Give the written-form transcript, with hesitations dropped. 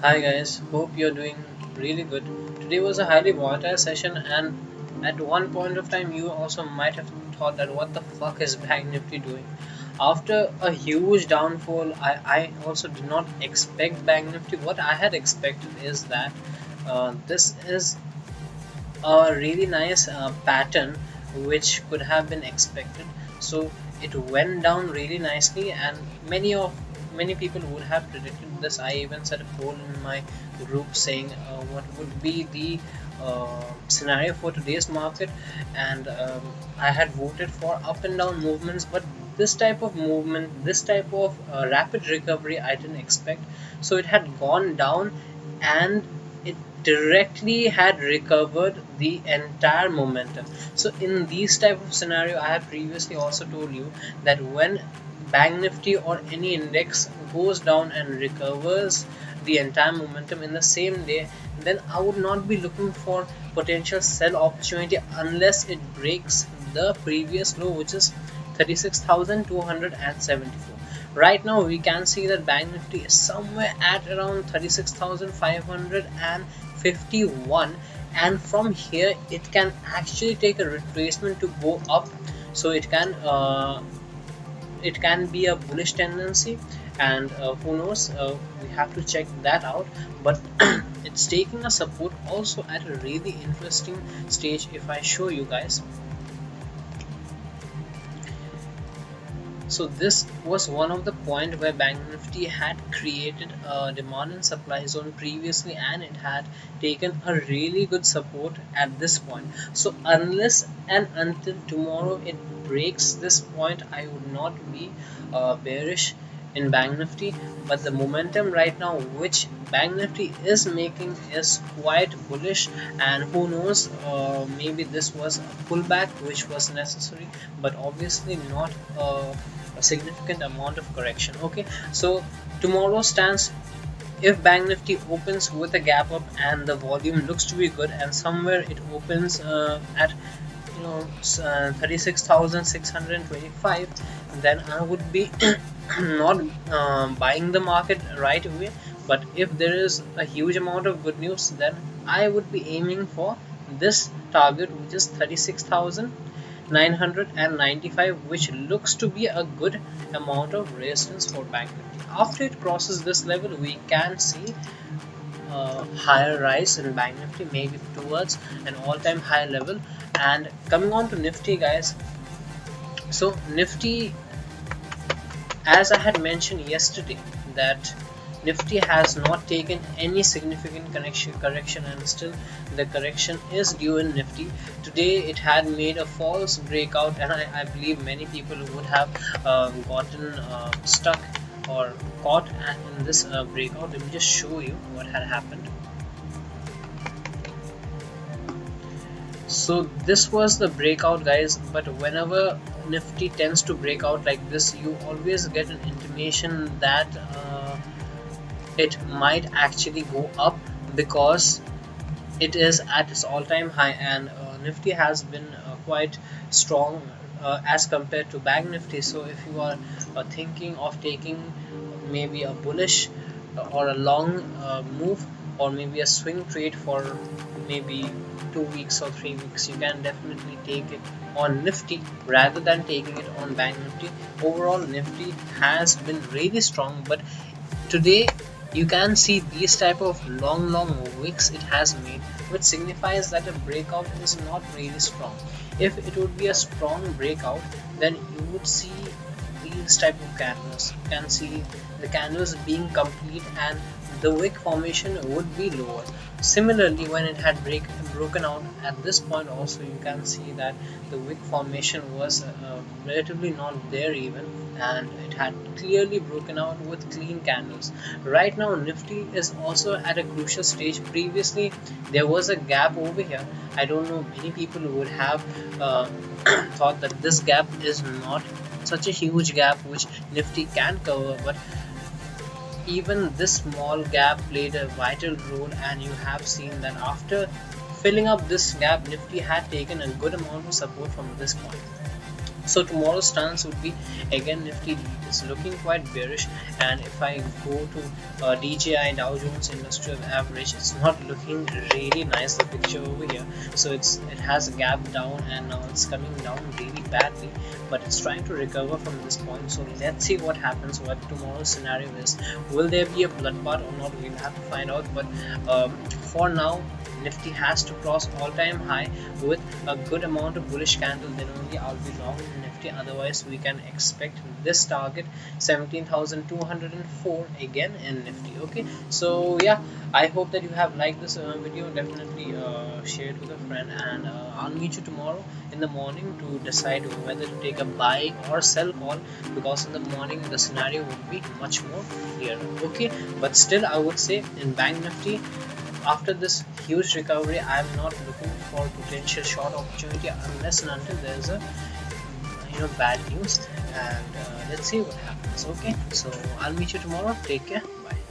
Hi guys, hope you're doing really good. Today was a highly volatile session, and at one point of time, you also might have thought that what the fuck is Bank Nifty doing? After a huge downfall, I also did not expect Bank Nifty. What I had expected is that this is a really nice pattern which could have been expected. So it went down really nicely, and many people would have predicted this. I even set a poll in my group saying what would be the scenario for today's market, and I had voted for up and down movements, but this type of movement, this type of rapid recovery, I didn't expect. So it had gone down, and it directly had recovered the entire momentum. So in these type of scenario, I have previously also told you that when Bank Nifty or any index goes down and recovers the entire momentum in the same day, then I would not be looking for potential sell opportunity unless it breaks the previous low, which is 36,274. Right now we can see that Bank Nifty is somewhere at around 36,551, and from here it can actually take a retracement to go up. So it can be a bullish tendency, and who knows, we have to check that out. But it's taking a support also at a really interesting stage. If I show you guys, so this was one of the point where Bank Nifty had created a demand and supply zone previously, and it had taken a really good support at this point. So unless and until tomorrow it breaks this point, I would not be bearish in Bank Nifty. But the momentum right now which Bank Nifty is making is quite bullish, and who knows, maybe this was a pullback which was necessary, but obviously not a significant amount of correction. Okay, so tomorrow stands, if Bank Nifty opens with a gap up and the volume looks to be good, and somewhere it opens at 36,625, then I would be not buying the market right away. But if there is a huge amount of good news, then I would be aiming for this target, which is 36,995, which looks to be a good amount of resistance for Bank Nifty. After it crosses this level, we can see higher rise in Bank Nifty, maybe towards an all-time high level. And coming on to Nifty, guys, so Nifty, as I had mentioned yesterday, that Nifty has not taken any significant correction, and still the correction is due in Nifty. Today it had made a false breakout, and I believe many people would have gotten stuck or caught in this breakout. Let me just show you what had happened. So this was the breakout, guys, but whenever Nifty tends to break out like this, you always get an intimation that it might actually go up, because it is at its all-time high, and Nifty has been quite strong as compared to Bank Nifty. So if you are thinking of taking maybe a bullish or a long move, or maybe a swing trade for maybe 2 weeks or 3 weeks, you can definitely take it on Nifty rather than taking it on Bank Nifty. Overall, Nifty has been really strong, but today you can see these type of long wicks it has made, which signifies that a breakout is not really strong. If it would be a strong breakout, then you would see these type of candles. You can see the candles being complete, and the wick formation would be lower. Similarly, when it had broken out at this point also, you can see that the wick formation was relatively not there even, and it had clearly broken out with clean candles. Right now Nifty is also at a crucial stage. Previously there was a gap over here. I don't know, many people would have thought that this gap is not such a huge gap which Nifty can cover, but even this small gap played a vital role, and you have seen that after filling up this gap, Nifty had taken a good amount of support from this point. So tomorrow's stance would be, again, Nifty is looking quite bearish, and if I go to DJI, Dow Jones Industrial Average, it's not looking really nice, the picture over here. So it has a gap down, and now it's coming down really badly, but it's trying to recover from this point. So let's see what happens, what tomorrow's scenario is. Will there be a bloodbath or not? We'll have to find out. But for now, Nifty has to cross all-time high with a good amount of bullish candle, then only I'll be long in Nifty. Otherwise, we can expect this target 17,204 again in Nifty. Okay, so yeah, I hope that you have liked this video. Definitely share it with a friend, and I'll meet you tomorrow in the morning to decide whether to take a buy or sell call, because in the morning the scenario would be much more clearer. Okay, but still I would say in Bank Nifty, after this huge recovery, I am not looking for potential short opportunity unless and until there is a bad news, and let's see what happens. Okay, so I'll meet you tomorrow. Take care. Bye.